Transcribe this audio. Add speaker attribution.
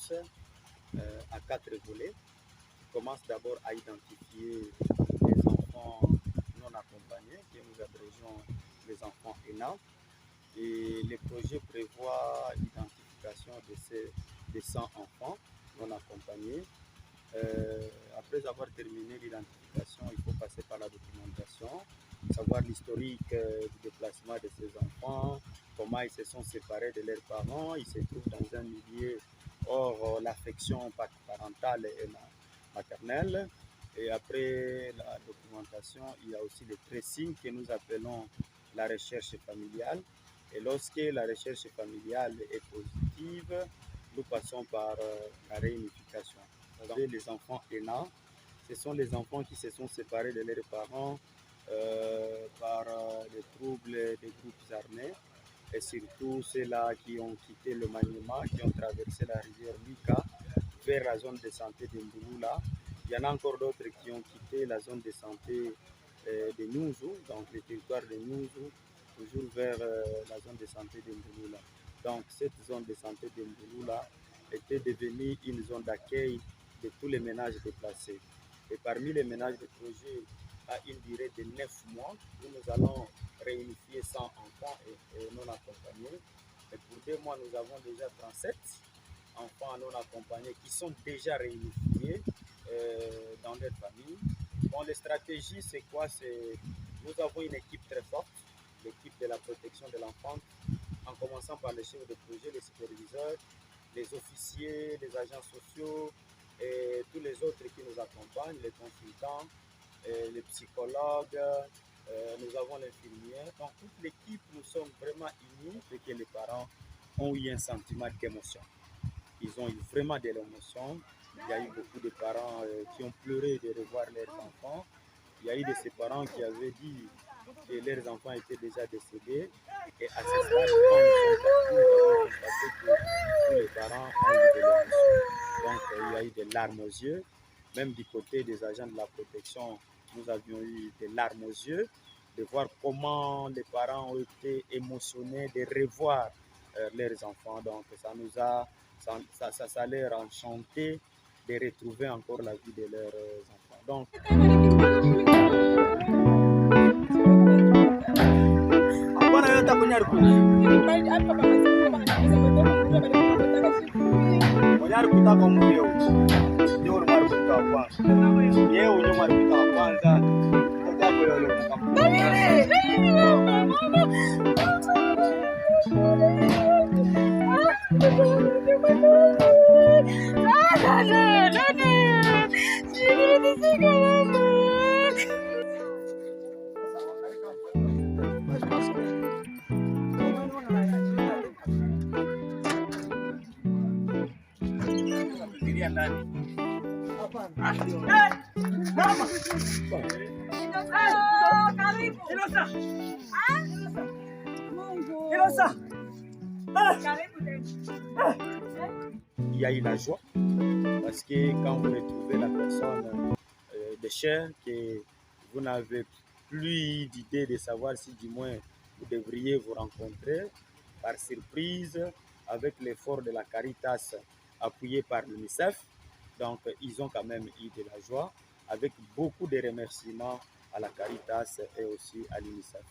Speaker 1: processus à 4 volets. On commence d'abord à identifier les enfants non accompagnés, que nous abrégeons les enfants ENA. Et le projet prévoit l'identification de 100 enfants non accompagnés. Après avoir terminé l'identification, il faut passer par la documentation, savoir l'historique du déplacement de ces enfants, comment ils se sont séparés de leurs parents, ils se trouvent dans un milieu hors l'affection parentale et maternelle. Et après la documentation, il y a aussi le tracing que nous appelons la recherche familiale. Et lorsque la recherche familiale est positive, nous passons par la réunification. Les enfants ENA, ce sont les enfants qui se sont séparés de leurs parents par des troubles des groupes armés, et surtout ceux-là qui ont quitté le Maniema, qui ont traversé la rivière Lika vers la zone de santé de Mbouloula. Il y en a encore d'autres qui ont quitté la zone de santé de Nouzou, donc le territoire de Nouzou, toujours vers la zone de santé de Mbouloula. Donc cette zone de santé de Mbouloula était devenue une zone d'accueil de tous les ménages déplacés. Et parmi les ménages de projet, à une durée de 9 mois, où nous allons réunifier 100 enfants et non accompagnés. Et pour 2 mois, nous avons déjà 37 enfants non accompagnés qui sont déjà réunifiés dans leur famille. Bon, les stratégies, c'est quoi? Nous avons une équipe très forte, l'équipe de la protection de l'enfant, en commençant par les chefs de projet, les superviseurs, les officiers, les agents sociaux et tous les autres qui nous accompagnent, les consultants, les psychologues, nous avons l'infirmière. Donc toute l'équipe, nous sommes vraiment unis et que les parents ont eu un sentiment d'émotion. Ils ont eu vraiment de l'émotion. Il y a eu beaucoup de parents qui ont pleuré de revoir leurs enfants. Il y a eu de ces parents qui avaient dit que leurs enfants étaient déjà décédés. Et à ce stade, quand nous sommes partis, nous avons constaté que tous les parents ont eu de l'émotion. Donc il y a eu des larmes aux yeux. Même du côté des agents de la protection, nous avions eu des larmes aux yeux de voir comment les parents ont été émotionnés de revoir leurs enfants. Donc ça leur a enchanté de retrouver encore la vie de leurs enfants. Donc, il y a eu la joie parce que quand vous retrouvez la personne de chair, que vous n'avez plus d'idée de savoir si du moins vous devriez vous rencontrer par surprise avec l'effort de la Caritas appuyé par l'UNICEF. Donc ils ont quand même eu de la joie avec beaucoup de remerciements à la Caritas et aussi à l'UNICEF.